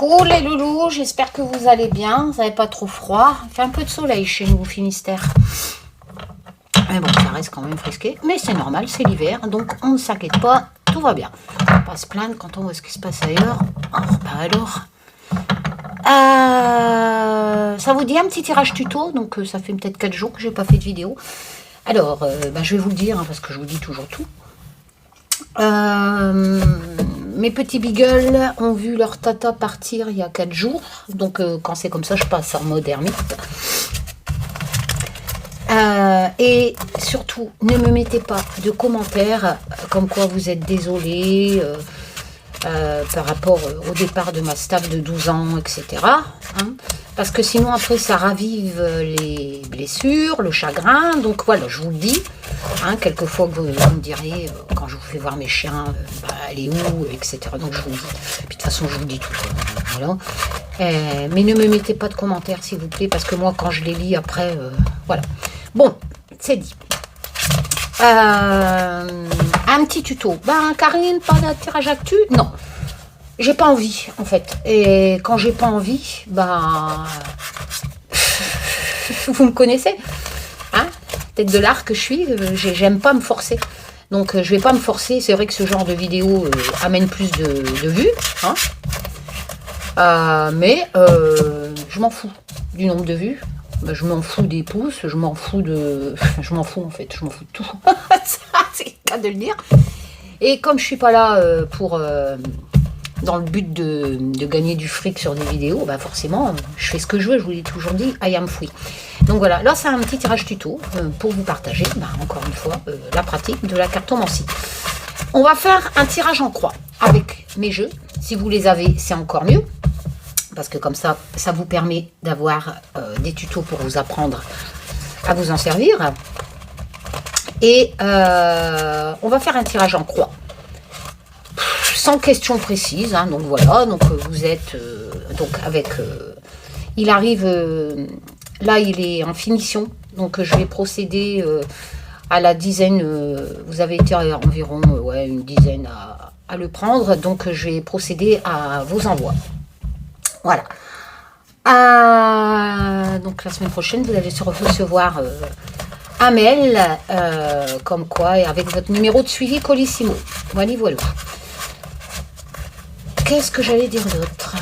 Coucou les loulous, j'espère que vous allez bien, vous n'avez pas trop froid. Il fait un peu de soleil chez nous au Finistère. Mais bon, ça reste quand même frisqué. Mais c'est normal, c'est l'hiver, donc on ne s'inquiète pas, tout va bien. On va pas se plaindre quand on voit ce qui se passe ailleurs. Oh, bah alors. Ça vous dit un petit tirage tuto, donc ça fait peut-être 4 jours que j'ai pas fait de vidéo. Alors, je vais vous le dire, hein, parce que je vous dis toujours tout. Mes petits beagles ont vu leur tata partir il y a 4 jours. Donc quand c'est comme ça, je passe en mode ermite. Et surtout, ne me mettez pas de commentaires comme quoi vous êtes désolé par rapport au départ de ma staff de 12 ans, etc. Hein, parce que sinon après ça ravive les blessures, le chagrin. Donc voilà, je vous le dis. Hein, quelquefois vous me direz, quand je vous fais voir mes chiens, elle est où, etc. Donc je vous le dis. Puis de toute façon, je vous le dis tout. Voilà. Mais ne me mettez pas de commentaires, s'il vous plaît, parce que moi, quand je les lis après, voilà. Bon, c'est dit. Un petit tuto. Karine, pas de tirage actu? Non. J'ai pas envie, en fait. Et quand j'ai pas envie, vous me connaissez, hein? Tête de l'art que je suis, j'aime pas me forcer. Donc je vais pas me forcer. C'est vrai que ce genre de vidéo amène plus de vues, hein, mais je m'en fous du nombre de vues. Je m'en fous des pouces, je m'en fous de... Je m'en fous en fait, je m'en fous de tout. C'est le cas de le dire. Et comme je suis pas là pour... dans le but de gagner du fric sur des vidéos, forcément, je fais ce que je veux, je vous l'ai toujours dit, I am free. Donc voilà, là c'est un petit tirage tuto pour vous partager, encore une fois, la pratique de la cartomancie. On va faire un tirage en croix avec mes jeux. Si vous les avez, c'est encore mieux, parce que comme ça, ça vous permet d'avoir des tutos pour vous apprendre à vous en servir. Et on va faire un tirage en croix. Sans question précise, hein, donc voilà, donc vous êtes donc avec, il arrive, là il est en finition, donc je vais procéder à la dizaine, vous avez été environ une dizaine à le prendre, donc je vais procéder à vos envois. Voilà. Donc la semaine prochaine, vous allez recevoir un mail, comme quoi, et avec votre numéro de suivi Colissimo. Voilà, voilà. Qu'est-ce que j'allais dire d'autre?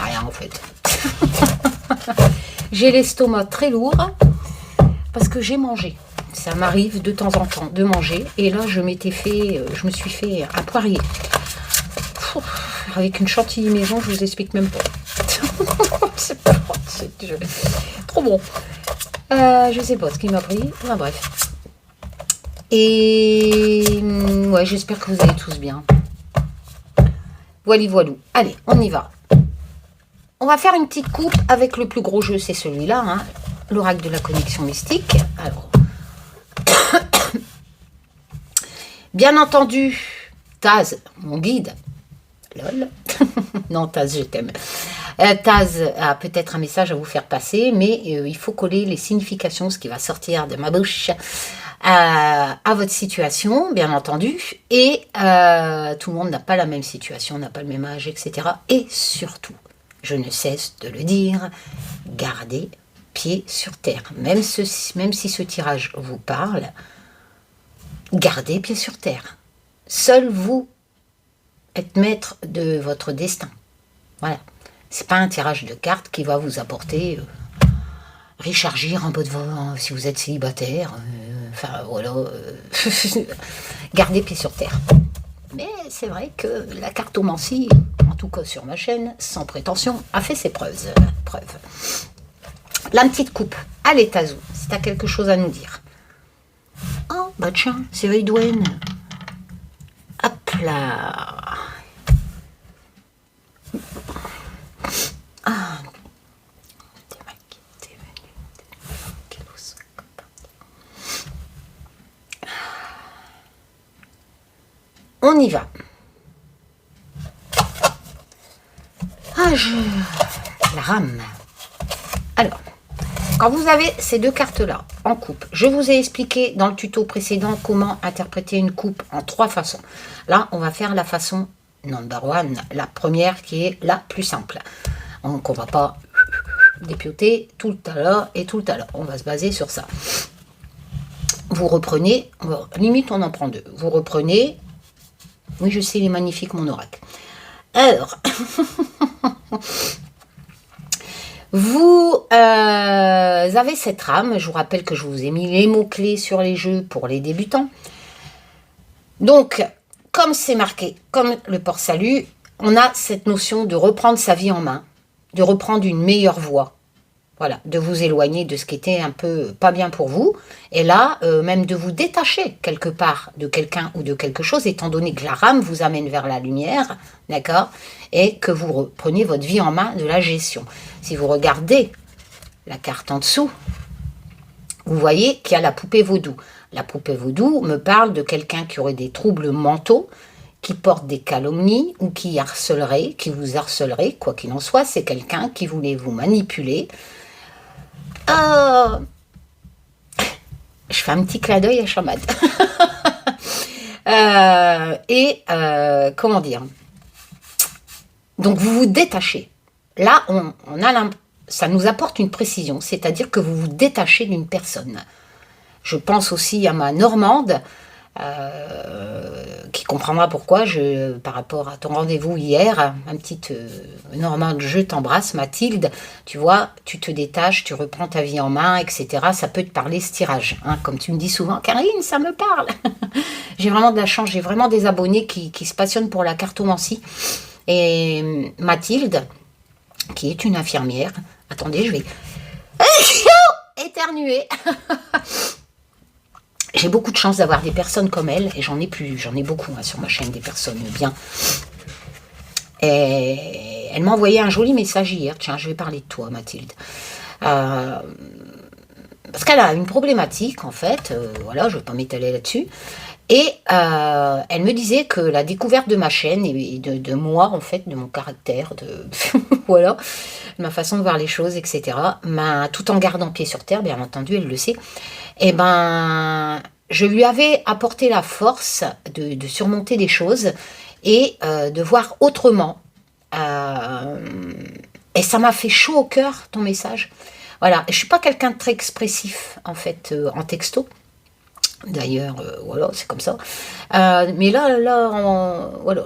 Rien en fait. J'ai l'estomac très lourd parce que j'ai mangé. Ça m'arrive de temps en temps de manger. Et là, je me suis fait un poirier. Avec une chantilly maison, je vous explique même pas. C'est trop bon. Je sais pas ce qui m'a pris. Bref. Et ouais, j'espère que vous allez tous bien. Voilà, voilà. Allez, on y va. On va faire une petite coupe avec le plus gros jeu, c'est celui-là, hein, l'oracle de la connexion mystique. Alors, bien entendu, Taz, mon guide. Lol. Non, Taz, je t'aime. Taz a peut-être un message à vous faire passer, mais il faut coller les significations, ce qui va sortir de ma bouche, à votre situation, bien entendu, et tout le monde n'a pas la même situation, n'a pas le même âge, etc. Et surtout, je ne cesse de le dire, gardez pied sur terre. Même si ce tirage vous parle, gardez pied sur terre. Seul vous êtes maître de votre destin. Voilà. C'est pas un tirage de cartes qui va vous apporter rechargir un peu de vent si vous êtes célibataire. Enfin, voilà. Gardez pied sur terre. Mais c'est vrai que la cartomancie, en tout cas sur ma chaîne, sans prétention, a fait ses preuves. La petite coupe. Allez, Tazou, si tu as quelque chose à nous dire. Oh, tiens, c'est Ridwen. Hop là. On y va. La rame. Alors, quand vous avez ces deux cartes-là en coupe, je vous ai expliqué dans le tuto précédent comment interpréter une coupe en 3 façons. Là, on va faire la façon number one, la première qui est la plus simple. Donc on va pas dépioter tout à l'heure et tout à l'heure. On va se baser sur ça. Vous reprenez, limite on en prend deux. Vous reprenez, oui je sais, il est magnifique mon oracle. Alors, vous avez cette rame, je vous rappelle que je vous ai mis les mots-clés sur les jeux pour les débutants. Donc, comme c'est marqué, comme le port-salut, on a cette notion de reprendre sa vie en main, de reprendre une meilleure voie. Voilà, de vous éloigner de ce qui était un peu pas bien pour vous. Et là, même de vous détacher quelque part de quelqu'un ou de quelque chose, étant donné que la rame vous amène vers la lumière, d'accord? Et que vous repreniez votre vie en main de la gestion. Si vous regardez la carte en dessous, vous voyez qu'il y a la poupée vaudou. La poupée vaudou me parle de quelqu'un qui aurait des troubles mentaux, qui porte des calomnies ou qui harcelerait, qui vous harcelerait, quoi qu'il en soit, c'est quelqu'un qui voulait vous manipuler. Je fais un petit clin d'œil à Chamad. Comment dire? Donc vous vous détachez. Là, ça nous apporte une précision, c'est-à-dire que vous vous détachez d'une personne. Je pense aussi à ma Normande, qui comprendra pourquoi, par rapport à ton rendez-vous hier, ma petite Normande, je t'embrasse, Mathilde, tu vois, tu te détaches, tu reprends ta vie en main, etc. Ça peut te parler ce tirage, hein, comme tu me dis souvent, Karine, ça me parle. J'ai vraiment de la chance, j'ai vraiment des abonnés qui se passionnent pour la cartomancie. Et Mathilde, qui est une infirmière, attendez, je vais éternuer. J'ai beaucoup de chance d'avoir des personnes comme elle, et j'en ai beaucoup hein, sur ma chaîne, des personnes bien. Et elle m'a envoyé un joli message hier, tiens, je vais parler de toi, Mathilde. Parce qu'elle a une problématique, en fait, voilà, je ne vais pas m'étaler là-dessus. Et elle me disait que la découverte de ma chaîne, et de moi, en fait, de mon caractère, de voilà, ma façon de voir les choses, etc., tout en gardant pied sur terre, bien entendu, elle le sait, et ben, je lui avais apporté la force de surmonter des choses et de voir autrement. Et ça m'a fait chaud au cœur, ton message. Voilà, je ne suis pas quelqu'un de très expressif, en fait, en texto. D'ailleurs, voilà, c'est comme ça. Mais là, voilà,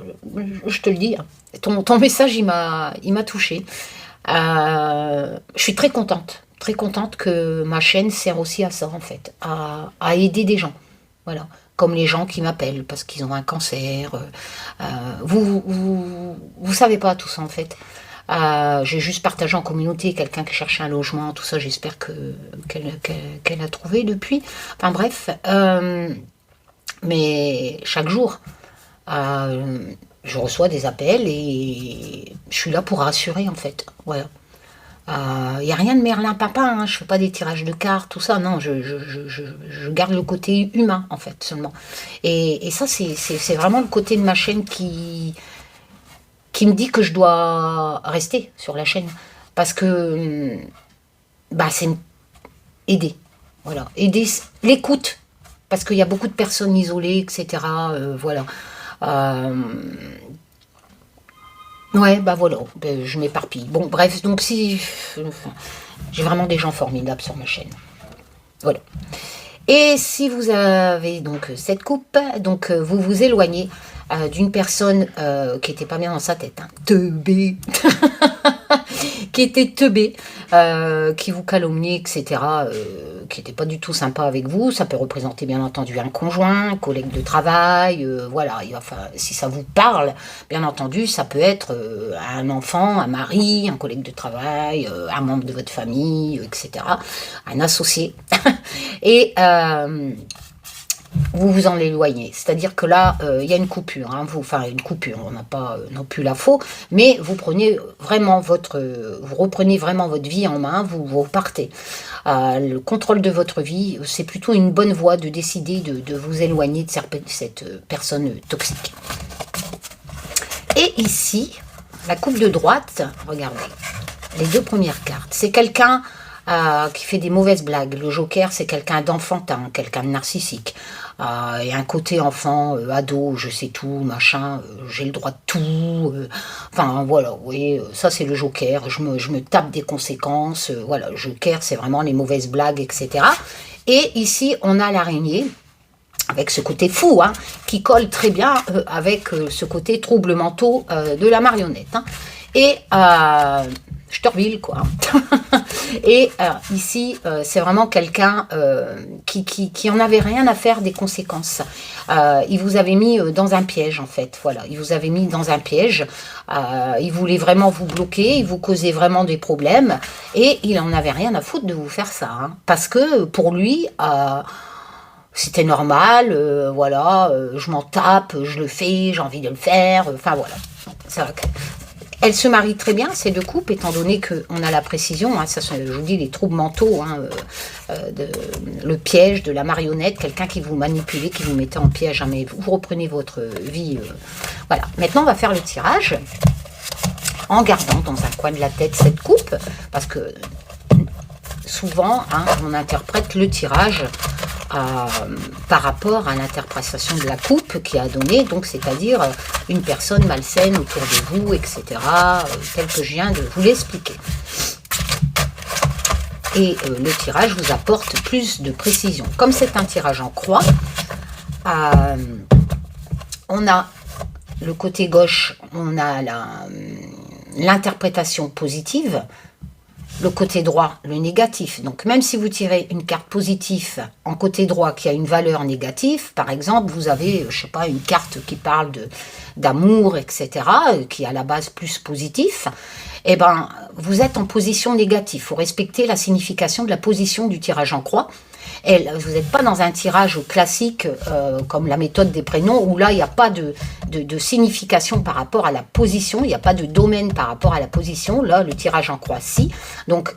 je te le dis, hein, ton message, il m'a touchée. Je suis très contente que ma chaîne sert aussi à ça, en fait, à aider des gens. Voilà, comme les gens qui m'appellent parce qu'ils ont un cancer. Vous savez pas tout ça, en fait. J'ai juste partagé en communauté quelqu'un qui cherchait un logement, tout ça, j'espère qu'elle a trouvé depuis. Enfin bref, mais chaque jour, je reçois des appels et je suis là pour rassurer, en fait. Voilà. Il n'y a rien de Merlin Papin, hein, je ne fais pas des tirages de cartes, tout ça, non, je garde le côté humain, en fait, seulement. Et ça, c'est vraiment le côté de ma chaîne qui me dit que je dois rester sur la chaîne. Parce que, bah, c'est aider. Voilà, aider l'écoute. Parce qu'il y a beaucoup de personnes isolées, etc. Voilà. Ouais, bah voilà, je m'éparpille. Bon, bref, donc si... j'ai vraiment des gens formidables sur ma chaîne. Voilà. Et si vous avez donc cette coupe, donc vous vous éloignez d'une personne qui était pas bien dans sa tête, hein, teubée, qui était teubée, qui vous calomniait, etc., qui n'était pas du tout sympa avec vous. Ça peut représenter bien entendu un conjoint, un collègue de travail, voilà. Enfin, si ça vous parle, bien entendu, ça peut être un enfant, un mari, un collègue de travail, un membre de votre famille, etc., un associé. Et vous vous en éloignez. C'est-à-dire que là, il y a une coupure. Hein, enfin, une coupure, on n'a pas non plus la faux, mais vous prenez vraiment vous reprenez vraiment votre vie en main, vous partez. Le contrôle de votre vie, c'est plutôt une bonne voie de décider de vous éloigner de cette personne toxique. Et ici, la coupe de droite, regardez, les deux premières cartes, c'est quelqu'un qui fait des mauvaises blagues. Le joker, c'est quelqu'un d'enfantin, quelqu'un de narcissique. Il y a un côté enfant, ado, je sais tout, machin, j'ai le droit de tout. Enfin, voilà, vous voyez, ça c'est le joker. Je me tape des conséquences. Voilà, le joker, c'est vraiment les mauvaises blagues, etc. Et ici, on a l'araignée, avec ce côté fou, hein, qui colle très bien avec ce côté troubles mentaux de la marionnette. Hein. Et Störville, quoi. Et ici, c'est vraiment quelqu'un qui en avait rien à faire des conséquences. Il vous avait mis dans un piège, en fait. Voilà, il vous avait mis dans un piège. Il voulait vraiment vous bloquer, il vous causait vraiment des problèmes. Et il en avait rien à foutre de vous faire ça. Hein, parce que pour lui... c'était normal, voilà, je m'en tape, je le fais, j'ai envie de le faire, enfin voilà. Ça, elle se marie très bien, ces deux couples, étant donné qu'on a la précision, hein, ça, je vous dis, les troubles mentaux, hein, le piège de la marionnette, quelqu'un qui vous manipulait, qui vous mettait en piège, hein, mais vous reprenez votre vie. Voilà, maintenant on va faire le tirage, en gardant dans un coin de la tête cette coupe, parce que souvent, hein, on interprète le tirage par rapport à l'interprétation de la coupe qui a donné, donc c'est-à-dire une personne malsaine autour de vous, etc., tel que je viens de vous l'expliquer. Et le tirage vous apporte plus de précision. Comme c'est un tirage en croix, on a le côté gauche, on a l'interprétation positive, le côté droit, le négatif. Donc, même si vous tirez une carte positive en côté droit qui a une valeur négative, par exemple, vous avez, je sais pas, une carte qui parle d'amour, etc., qui est à la base plus positif, eh ben, vous êtes en position négative. Il faut respecter la signification de la position du tirage en croix. Et vous n'êtes pas dans un tirage classique comme la méthode des prénoms où là il n'y a pas de signification par rapport à la position, il n'y a pas de domaine par rapport à la position. Là le tirage en croix si, donc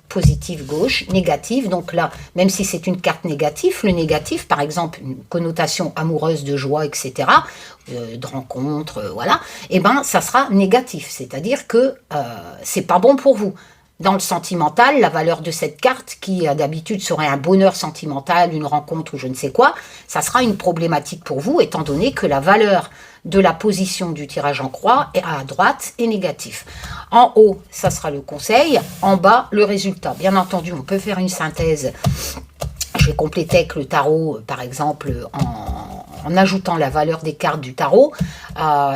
positif gauche, négatif, donc là même si c'est une carte négative, le négatif par exemple une connotation amoureuse de joie, etc., de rencontre, voilà, et ben ça sera négatif, c'est-à-dire que c'est pas bon pour vous. Dans le sentimental, la valeur de cette carte, qui d'habitude serait un bonheur sentimental, une rencontre ou je ne sais quoi, ça sera une problématique pour vous, étant donné que la valeur de la position du tirage en croix est à droite et négatif. En haut, ça sera le conseil, en bas, le résultat. Bien entendu, on peut faire une synthèse. Je vais compléter avec le tarot, par exemple, en ajoutant la valeur des cartes du tarot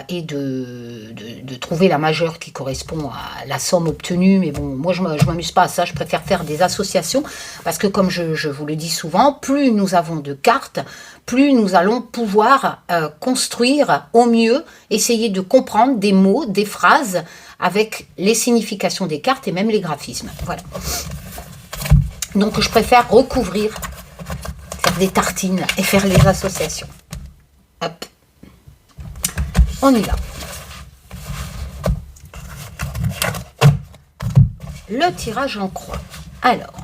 et de trouver la majeure qui correspond à la somme obtenue. Mais bon, moi, je ne m'amuse pas à ça. Je préfère faire des associations parce que, comme je vous le dis souvent, plus nous avons de cartes, plus nous allons pouvoir construire au mieux, essayer de comprendre des mots, des phrases avec les significations des cartes et même les graphismes. Voilà. Donc, je préfère recouvrir, faire des tartines et faire les associations. Hop. On y va. Le tirage en croix. Alors,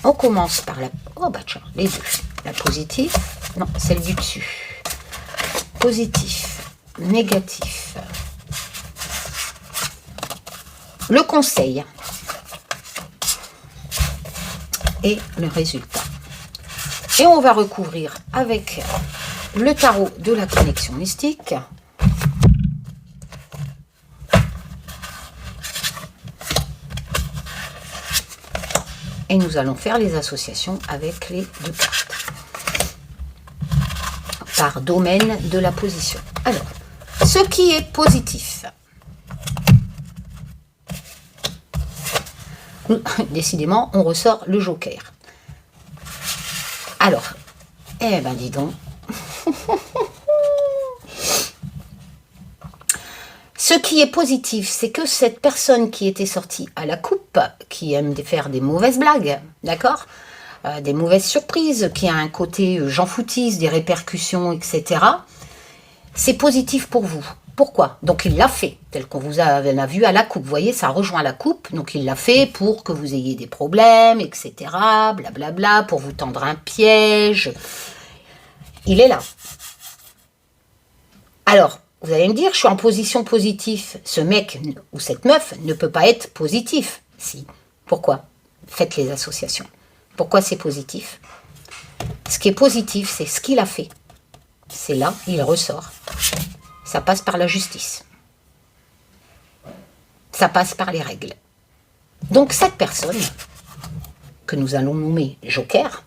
on commence par la... Oh bah tiens, les deux. La positive. Non, celle du dessus. Positif. Négatif. Le conseil. Et le résultat. Et on va recouvrir avec le tarot de la connexion mystique. Et nous allons faire les associations avec les deux cartes. Par domaine de la position. Alors, ce qui est positif. Décidément, on ressort le joker. Alors, eh ben dis donc. Ce qui est positif, c'est que cette personne qui était sortie à la coupe, qui aime faire des mauvaises blagues, d'accord, des mauvaises surprises, qui a un côté j'en foutise, des répercussions, etc., c'est positif pour vous. Pourquoi? Donc il l'a fait, tel qu'on vous a vu à la coupe. Vous voyez, ça rejoint la coupe. Donc il l'a fait pour que vous ayez des problèmes, etc. Blablabla, pour vous tendre un piège. Il est là. Alors, vous allez me dire, je suis en position positive. Ce mec ou cette meuf ne peut pas être positif. Si. Pourquoi? Faites les associations. Pourquoi c'est positif? Ce qui est positif, c'est ce qu'il a fait. C'est là, il ressort. Ça passe par la justice. Ça passe par les règles. Donc cette personne, que nous allons nommer Joker,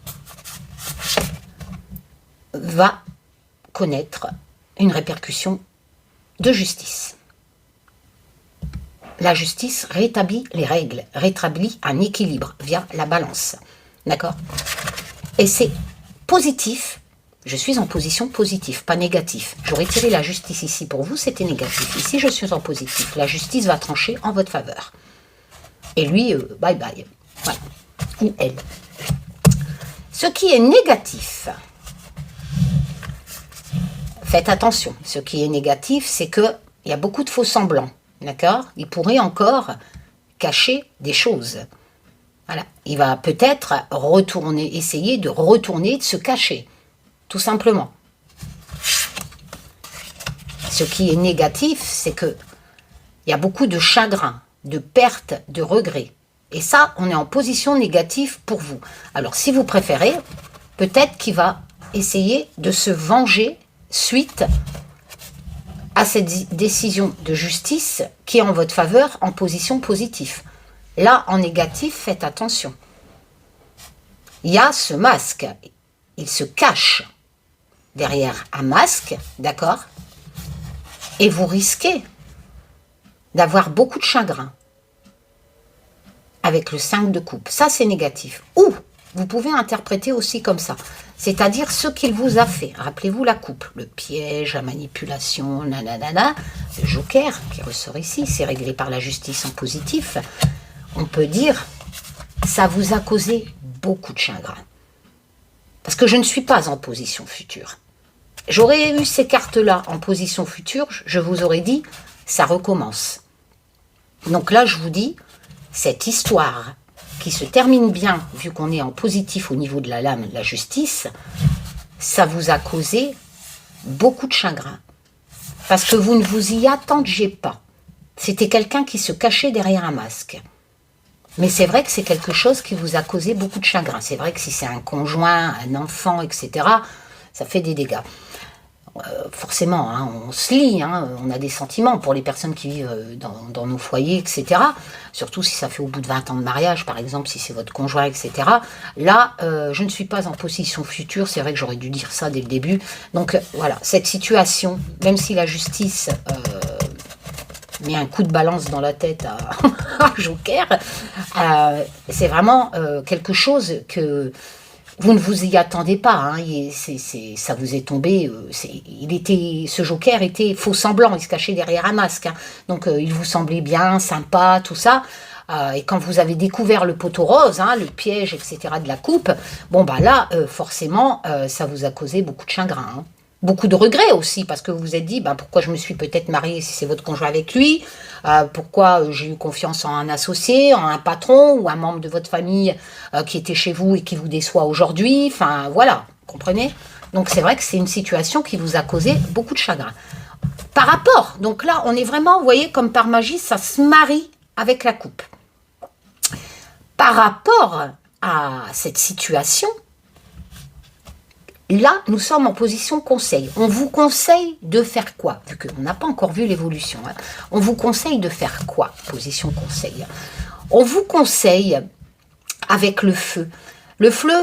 va connaître une répercussion de justice. La justice rétablit les règles, rétablit un équilibre via la balance. D'accord? Et c'est positif. Je suis en position positive, pas négative. J'aurais tiré la justice ici pour vous, c'était négatif. Ici, je suis en positif. La justice va trancher en votre faveur. Et lui, bye bye. Voilà. Ou elle. Ce qui est négatif, faites attention. Ce qui est négatif, c'est qu'il y a beaucoup de faux semblants. D'accord? Il pourrait encore cacher des choses. Voilà. Il va peut-être retourner, essayer de retourner, de se cacher. Tout simplement. Ce qui est négatif, c'est que il y a beaucoup de chagrin, de perte, de regret. Et ça, on est en position négative pour vous. Alors, si vous préférez, peut-être qu'il va essayer de se venger suite à cette décision de justice qui est en votre faveur en position positive. Là, en négatif, faites attention. Il y a ce masque. Il se cache derrière un masque, d'accord? Et vous risquez d'avoir beaucoup de chagrin avec le 5 de coupe. Ça, c'est négatif. Ou, vous pouvez interpréter aussi comme ça. C'est-à-dire ce qu'il vous a fait. Rappelez-vous la coupe. Le piège, la manipulation, nanana. Le joker qui ressort ici, c'est réglé par la justice en positif. On peut dire, ça vous a causé beaucoup de chagrin. Parce que je ne suis pas en position future. J'aurais eu ces cartes-là en position future, je vous aurais dit, ça recommence. Donc là, je vous dis, cette histoire qui se termine bien, vu qu'on est en positif au niveau de la lame de la justice, ça vous a causé beaucoup de chagrin. Parce que vous ne vous y attendiez pas. C'était quelqu'un qui se cachait derrière un masque. Mais c'est vrai que c'est quelque chose qui vous a causé beaucoup de chagrin. C'est vrai que si c'est un conjoint, un enfant, etc., ça fait des dégâts. Forcément, hein, on se lie, hein, on a des sentiments pour les personnes qui vivent dans nos foyers, etc. Surtout si ça fait au bout de 20 ans de mariage, par exemple, si c'est votre conjoint, etc. Là, je ne suis pas en position future, c'est vrai que j'aurais dû dire ça dès le début. Donc voilà, cette situation, même si la justice met un coup de balance dans la tête à Joker, c'est vraiment quelque chose que vous ne vous y attendez pas, hein, ça vous est tombé, ce Joker était faux semblant, il se cachait derrière un masque, hein, donc il vous semblait bien, sympa, tout ça, et quand vous avez découvert le poteau rose, hein, le piège, etc. de la coupe, bon bah là, forcément, ça vous a causé beaucoup de chagrin, hein. Beaucoup de regrets aussi, parce que vous vous êtes dit, ben, pourquoi je me suis peut-être mariée si c'est votre conjoint avec lui, pourquoi j'ai eu confiance en un associé, en un patron, ou un membre de votre famille qui était chez vous et qui vous déçoit aujourd'hui, enfin voilà, comprenez? Donc c'est vrai que c'est une situation qui vous a causé beaucoup de chagrin. Par rapport, donc là on est vraiment, vous voyez, comme par magie, ça se marie avec la coupe. Par rapport à cette situation, là, nous sommes en position conseil. On vous conseille de faire quoi? Vu qu'on n'a pas encore vu l'évolution. Hein. On vous conseille de faire quoi? Position conseil. On vous conseille avec le feu. Le feu,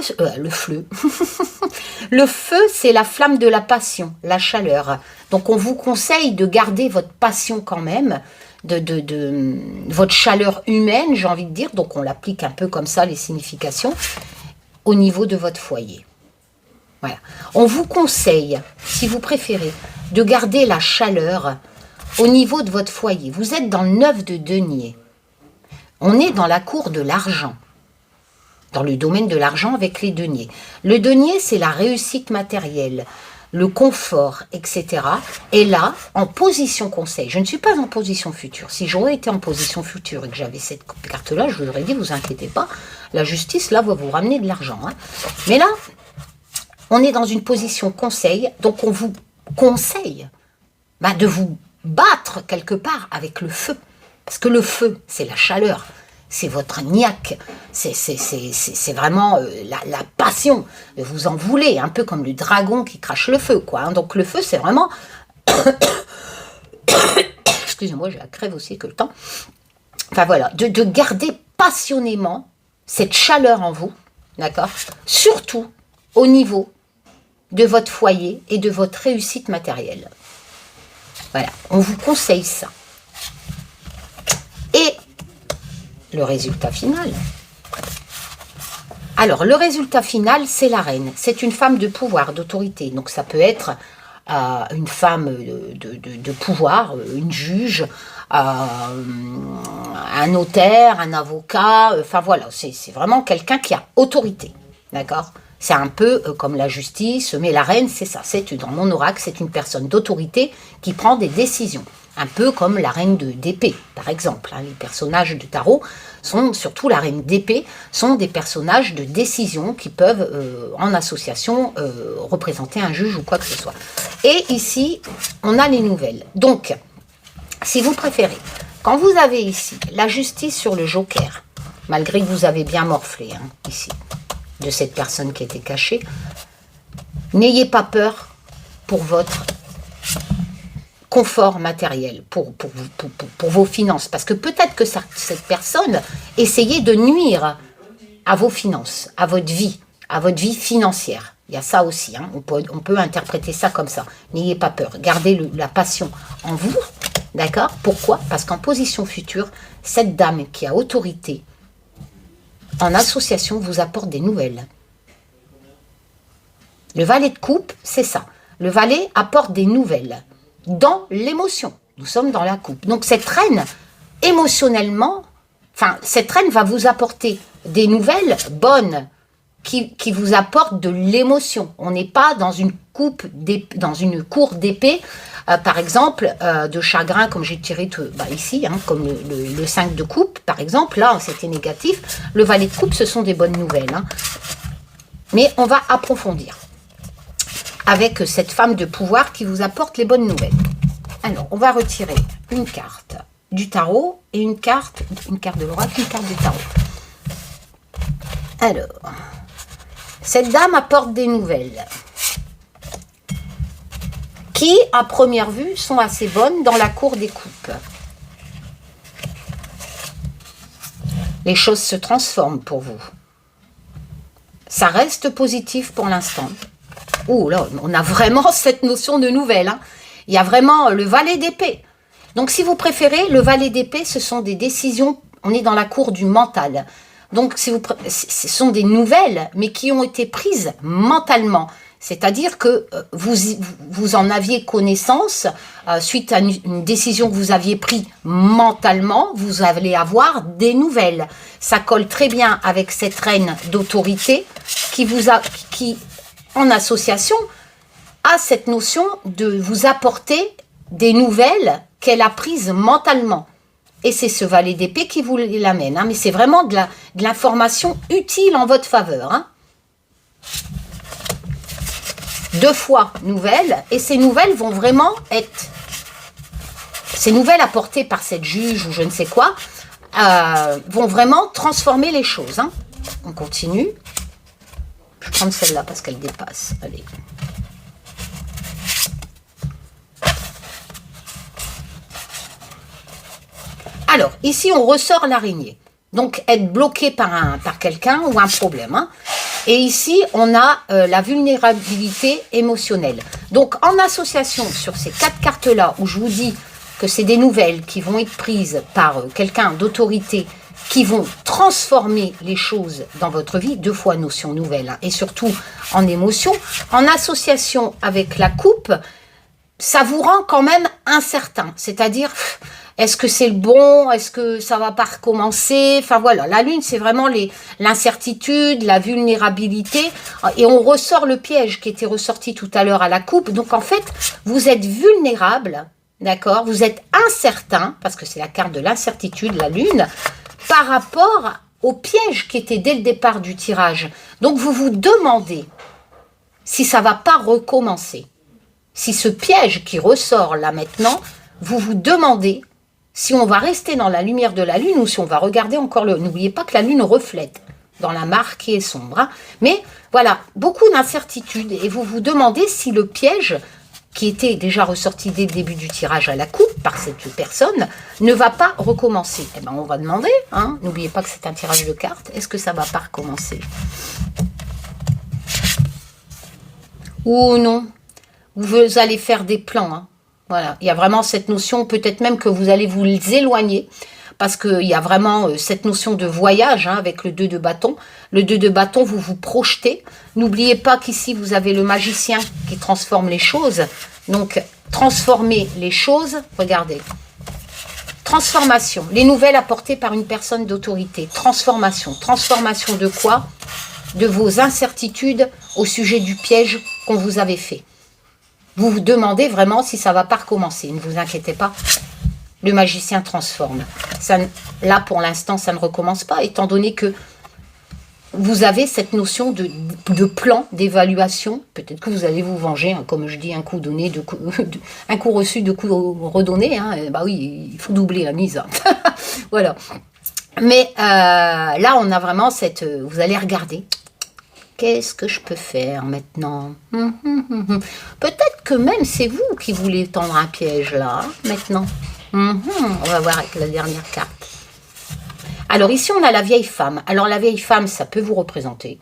le feu, c'est la flamme de la passion, la chaleur. Donc, on vous conseille de garder votre passion quand même, de votre chaleur humaine, j'ai envie de dire. Donc, on l'applique un peu comme ça, les significations, au niveau de votre foyer. Voilà. On vous conseille, si vous préférez, de garder la chaleur au niveau de votre foyer. Vous êtes dans le 9 de denier. On est dans la cour de l'argent, dans le domaine de l'argent avec les deniers. Le denier, c'est la réussite matérielle, le confort, etc. Et là, en position conseil, je ne suis pas en position future. Si j'aurais été en position future et que j'avais cette carte-là, je vous aurais dit, vous inquiétez pas, la justice, là, va vous ramener de l'argent. Hein. Mais là, on est dans une position conseil, donc on vous conseille de vous battre quelque part avec le feu. Parce que le feu, c'est la chaleur. c'est votre niaque, c'est vraiment la passion, vous en voulez, un peu comme le dragon qui crache le feu, quoi. Hein. Donc le feu, c'est vraiment... Excusez-moi, j'ai la crève aussi que le temps. Enfin voilà, de garder passionnément cette chaleur en vous, d'accord? Surtout au niveau de votre foyer et de votre réussite matérielle. Voilà, on vous conseille ça. Et le résultat final. Alors, le résultat final, c'est la reine. C'est une femme de pouvoir, d'autorité. Donc, ça peut être une femme de pouvoir, une juge, un notaire, un avocat. Enfin, voilà, c'est vraiment quelqu'un qui a autorité. D'accord ? C'est un peu comme la justice, mais la reine, c'est ça. Dans mon oracle, c'est une personne d'autorité qui prend des décisions. Un peu comme la reine d'épée, par exemple. Hein. Les personnages de tarot, surtout la reine d'épée, sont des personnages de décision qui peuvent, en association, représenter un juge ou quoi que ce soit. Et ici, on a les nouvelles. Donc, si vous préférez, quand vous avez ici la justice sur le joker, malgré que vous avez bien morflé, hein, ici, de cette personne qui était cachée, n'ayez pas peur pour votre confort matériel, pour vos finances. Parce que peut-être que cette personne essayait de nuire à vos finances, à votre vie financière. Il y a ça aussi, hein. On peut interpréter ça comme ça. N'ayez pas peur, gardez la passion en vous, d'accord? Pourquoi? Parce qu'en position future, cette dame qui a autorité, en association, vous apporte des nouvelles. Le valet de coupe, c'est ça. Le valet apporte des nouvelles. Dans l'émotion. Nous sommes dans la coupe. Donc cette reine, émotionnellement, cette reine va vous apporter des nouvelles bonnes qui vous apportent de l'émotion. On n'est pas dans une dans une cour d'épée, par exemple, de chagrin, comme j'ai tiré ici, hein, comme le 5 de coupe, par exemple. Là, c'était négatif. Le valet de coupe, ce sont des bonnes nouvelles. Hein. Mais on va approfondir avec cette femme de pouvoir qui vous apporte les bonnes nouvelles. Alors, on va retirer une carte du tarot et une carte de l'oracle, une carte du tarot. Alors, cette dame apporte des nouvelles qui, à première vue, sont assez bonnes dans la cour des coupes. Les choses se transforment pour vous. Ça reste positif pour l'instant. Oh là, on a vraiment cette notion de nouvelle. Hein. Il y a vraiment le valet d'épée. Donc, si vous préférez, le valet d'épée, ce sont des décisions, on est dans la cour du mental. Donc, ce sont des nouvelles, mais qui ont été prises mentalement. C'est-à-dire que vous en aviez connaissance suite à une décision que vous aviez prise mentalement, vous allez avoir des nouvelles. Ça colle très bien avec cette reine d'autorité qui en association, a cette notion de vous apporter des nouvelles qu'elle a prises mentalement. Et c'est ce valet d'épée qui vous l'amène. Hein, mais c'est vraiment de l'information utile en votre faveur. Hein. 2 fois nouvelles. Et ces nouvelles vont vraiment être... Ces nouvelles apportées par cette juge ou je ne sais quoi, vont vraiment transformer les choses. Hein. On continue. Je vais prendre celle-là parce qu'elle dépasse. Allez. Alors, ici, on ressort l'araignée. Donc, être bloqué par quelqu'un ou un problème. Hein. Et ici, on a la vulnérabilité émotionnelle. Donc, en association sur ces 4 cartes-là, où je vous dis que c'est des nouvelles qui vont être prises par quelqu'un d'autorité, qui vont transformer les choses dans votre vie, 2 fois notion nouvelle, hein, et surtout en émotion, en association avec la coupe, ça vous rend quand même incertain. C'est-à-dire, est-ce que c'est le bon? Est-ce que ça va pas recommencer? Enfin voilà, la lune, c'est vraiment l'incertitude, la vulnérabilité, et on ressort le piège qui était ressorti tout à l'heure à la coupe. Donc en fait, vous êtes vulnérable, d'accord? Vous êtes incertain, parce que c'est la carte de l'incertitude, la lune, par rapport au piège qui était dès le départ du tirage. Donc vous vous demandez si ça va pas recommencer. Si ce piège qui ressort là maintenant, vous vous demandez si on va rester dans la lumière de la lune ou si on va regarder encore le... N'oubliez pas que la lune reflète dans la mare qui est sombre. Hein. Mais voilà, beaucoup d'incertitudes. Et vous vous demandez si le piège, qui était déjà ressorti dès le début du tirage à la coupe par cette personne, ne va pas recommencer. Eh bien, on va demander. Hein. N'oubliez pas que c'est un tirage de cartes. Est-ce que ça ne va pas recommencer? Ou non? Vous allez faire des plans. Hein. Voilà, il y a vraiment cette notion, peut-être même que vous allez vous éloigner. Parce qu'il y a vraiment cette notion de voyage hein, avec le 2 de bâton. Le 2 de bâton, vous vous projetez. N'oubliez pas qu'ici, vous avez le magicien qui transforme les choses. Donc, transformer les choses, regardez. Transformation, les nouvelles apportées par une personne d'autorité. Transformation, transformation de quoi? De vos incertitudes au sujet du piège qu'on vous avait fait. Vous vous demandez vraiment si ça ne va pas recommencer. Ne vous inquiétez pas. Le magicien transforme. Ça, là, pour l'instant, ça ne recommence pas, étant donné que vous avez cette notion de plan, d'évaluation. Peut-être que vous allez vous venger, hein, comme je dis, un coup donné, un coup reçu, deux coups redonnés. Hein, bah oui, il faut doubler la mise. Hein. Voilà. Mais là, on a vraiment cette... vous allez regarder. Qu'est-ce que je peux faire maintenant? Peut-être que même c'est vous qui voulez tendre un piège, là, hein, maintenant. On va voir avec la dernière carte. Alors ici, on a la vieille femme. Alors la vieille femme, ça peut vous représenter.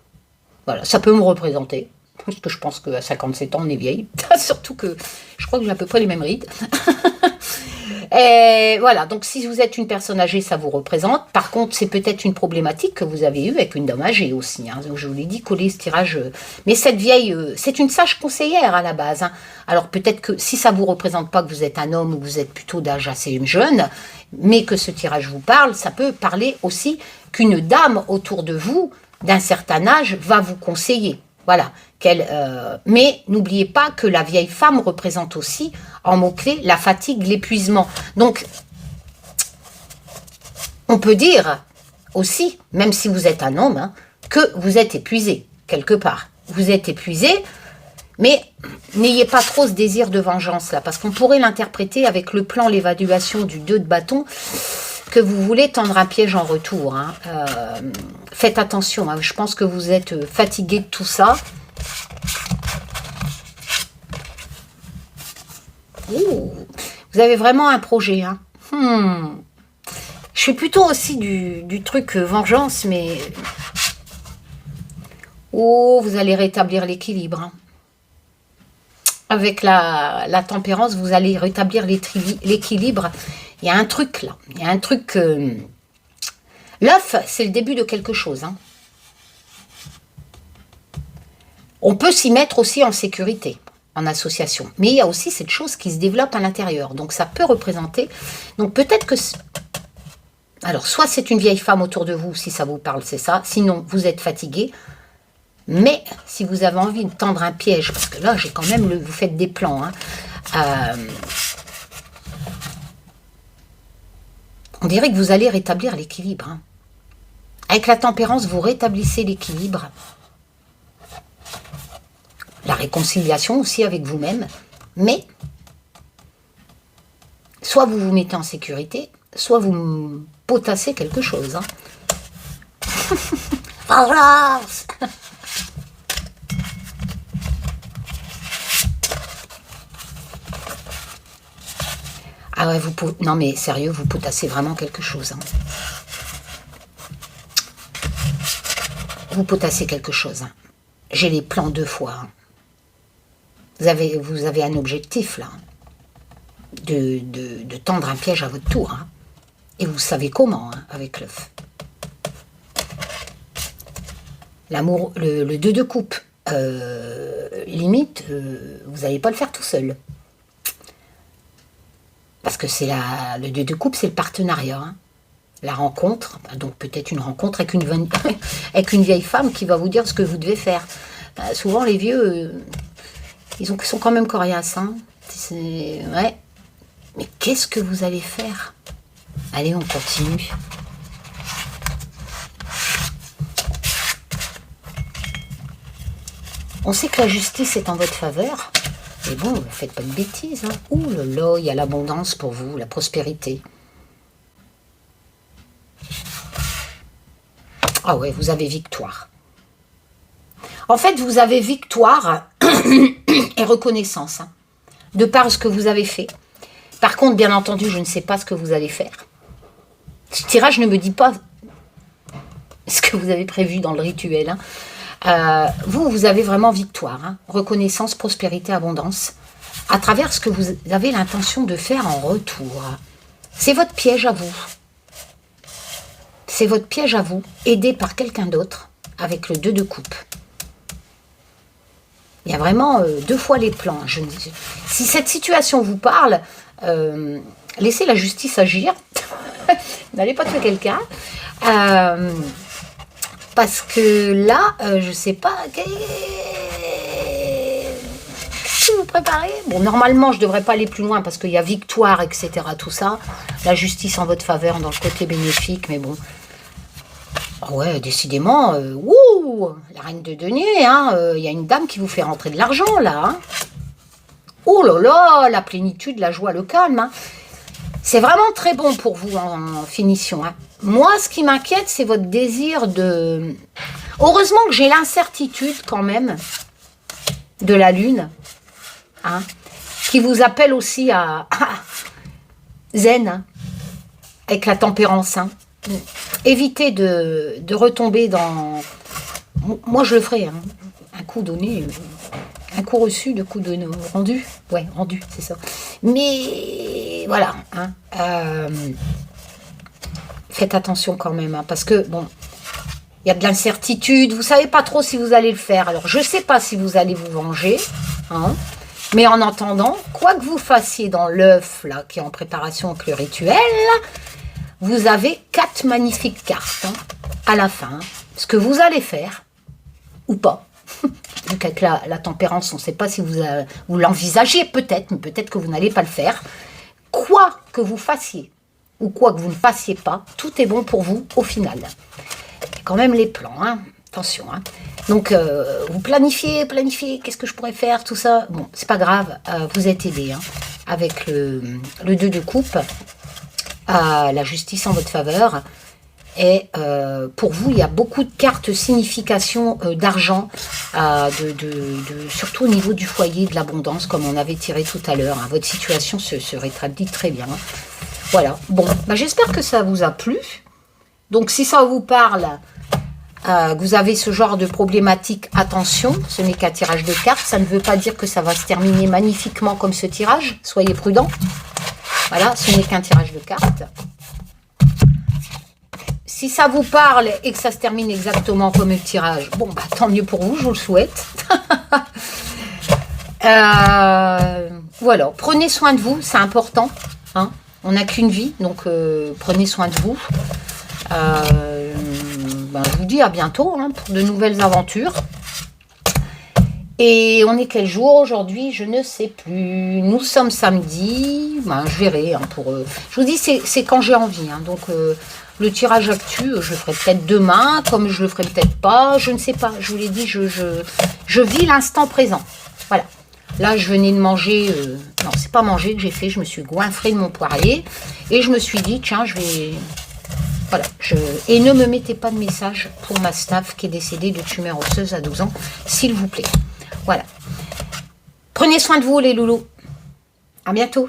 Voilà, ça peut me représenter. Parce que je pense qu'à 57 ans, on est vieille. Surtout que je crois que j'ai à peu près les mêmes rides. Et voilà, donc si vous êtes une personne âgée, ça vous représente. Par contre, c'est peut-être une problématique que vous avez eue avec une dame âgée aussi. Hein. Donc, je vous l'ai dit, coller ce tirage. Mais cette vieille, c'est une sage conseillère à la base. Hein. Alors peut-être que si ça ne vous représente pas que vous êtes un homme ou vous êtes plutôt d'âge assez jeune, mais que ce tirage vous parle, ça peut parler aussi qu'une dame autour de vous, d'un certain âge, va vous conseiller. Voilà. Mais n'oubliez pas que la vieille femme représente aussi, en mots-clés, la fatigue, l'épuisement. Donc, on peut dire aussi, même si vous êtes un homme, hein, que vous êtes épuisé, quelque part. Vous êtes épuisé, mais n'ayez pas trop ce désir de vengeance, là, parce qu'on pourrait l'interpréter avec le plan, l'évaluation du 2 de bâton, que vous voulez tendre un piège en retour. Hein. Faites attention, hein, je pense que vous êtes fatigué de tout ça. Ouh, vous avez vraiment un projet. Hein. Je suis plutôt aussi du truc vengeance, mais... Oh, vous allez rétablir l'équilibre. Hein. Avec la tempérance, vous allez rétablir l'équilibre. Il y a un truc là. Il y a un truc... L'œuf, c'est le début de quelque chose. Hein. On peut s'y mettre aussi en sécurité, en association. Mais il y a aussi cette chose qui se développe à l'intérieur. Donc ça peut représenter... Donc peut-être que... Alors, soit c'est une vieille femme autour de vous, si ça vous parle, c'est ça. Sinon, vous êtes fatigué. Mais si vous avez envie de tendre un piège, parce que là, j'ai quand même... Vous faites des plans. Hein, on dirait que vous allez rétablir l'équilibre. Hein. Avec la tempérance, vous rétablissez l'équilibre. La réconciliation aussi avec vous-même. Mais, soit vous vous mettez en sécurité, soit vous potassez quelque chose. Hein. Vengeance. Ah ouais, non mais sérieux, vous potassez vraiment quelque chose. Hein. Vous potassez quelque chose. Hein. J'ai les plans 2 fois. Hein. Vous avez un objectif là. De tendre un piège à votre tour. Hein. Et vous savez comment, hein, avec l'œuf. L'amour, le 2 de coupe. Limite, vous n'allez pas le faire tout seul. Parce que c'est le 2 de coupe, c'est le partenariat. Hein. La rencontre, donc peut-être une rencontre avec une vieille femme qui va vous dire ce que vous devez faire. Souvent, les vieux, ils sont quand même coriaces. Hein. Ouais. Mais qu'est-ce que vous allez faire? Allez, on continue. On sait que la justice est en votre faveur. Mais bon, ne faites pas de bêtises. Hein. Ouh là là, il y a l'abondance pour vous, la prospérité. Ah ouais, vous avez victoire. En fait, vous avez victoire et reconnaissance, hein, de par ce que vous avez fait. Par contre, bien entendu, je ne sais pas ce que vous allez faire. Ce tirage ne me dit pas ce que vous avez prévu dans le rituel. Hein. Vous avez vraiment victoire, hein, reconnaissance, prospérité, abondance, à travers ce que vous avez l'intention de faire en retour. C'est votre piège à vous. C'est votre piège à vous, aidé par quelqu'un d'autre, avec le 2 de coupe. Il y a vraiment 2 fois les plans. Si cette situation vous parle, laissez la justice agir. N'allez pas tuer quelqu'un. Parce que là, je ne sais pas... Qu'est-ce que vous préparez? Bon, normalement, je ne devrais pas aller plus loin parce qu'il y a victoire, etc. Tout ça. La justice en votre faveur dans le côté bénéfique, mais bon... Ah ouais, décidément, la reine de denier, hein, y a une dame qui vous fait rentrer de l'argent, là. Hein. Oh là là, la plénitude, la joie, le calme. Hein. C'est vraiment très bon pour vous en finition. Hein. Moi, ce qui m'inquiète, c'est votre désir de... Heureusement que j'ai l'incertitude, quand même, de la lune, hein, qui vous appelle aussi à zen, hein, avec la tempérance, hein. Évitez de retomber dans... Moi, je le ferai. Hein. Un coup donné, un coup reçu, 2 coups de rendu. Ouais, rendu, c'est ça. Mais voilà. Hein. Faites attention quand même. Hein, parce que, bon, il y a de l'incertitude. Vous ne savez pas trop si vous allez le faire. Alors, je ne sais pas si vous allez vous venger. Hein, mais en attendant, quoi que vous fassiez dans l'œuf, là, qui est en préparation avec le rituel... Vous avez 4 magnifiques cartes hein, à la fin. Ce que vous allez faire, ou pas. Donc avec la tempérance, on ne sait pas si vous l'envisagez peut-être, mais peut-être que vous n'allez pas le faire. Quoi que vous fassiez, ou quoi que vous ne fassiez pas, tout est bon pour vous au final. Il y a quand même les plans, hein. Attention. Hein. Donc, vous planifiez, qu'est-ce que je pourrais faire, tout ça. Bon, c'est pas grave, vous êtes aidé hein, avec le 2 de coupe. La justice en votre faveur. Et pour vous, il y a beaucoup de cartes signification d'argent, surtout au niveau du foyer, de l'abondance, comme on avait tiré tout à l'heure. Hein. Votre situation se rétablit très bien. Voilà. Bon, bah, j'espère que ça vous a plu. Donc, si ça vous parle, que vous avez ce genre de problématique, attention, ce n'est qu'un tirage de cartes. Ça ne veut pas dire que ça va se terminer magnifiquement comme ce tirage. Soyez prudents. Voilà, ce n'est qu'un tirage de cartes. Si ça vous parle et que ça se termine exactement comme le tirage, bon, bah, tant mieux pour vous, je vous le souhaite. Voilà, prenez soin de vous, c'est important. Hein. On n'a qu'une vie, donc prenez soin de vous. Ben, je vous dis à bientôt hein, pour de nouvelles aventures. Et on est quel jour aujourd'hui? Je ne sais plus. Nous sommes samedi. Ben, je verrai. Hein, je vous dis, c'est quand j'ai envie. Hein, donc, le tirage actu, je le ferai peut-être demain, comme je le ferai peut-être pas. Je ne sais pas. Je vous l'ai dit, je vis l'instant présent. Voilà. Là, je venais de manger... non, c'est pas manger que j'ai fait. Je me suis goinfrée de mon poirier. Et je me suis dit, tiens, je vais... Voilà. Et ne me mettez pas de message pour ma staff qui est décédée de tumeur osseuse à 12 ans, s'il vous plaît. Voilà. Prenez soin de vous, les loulous. À bientôt.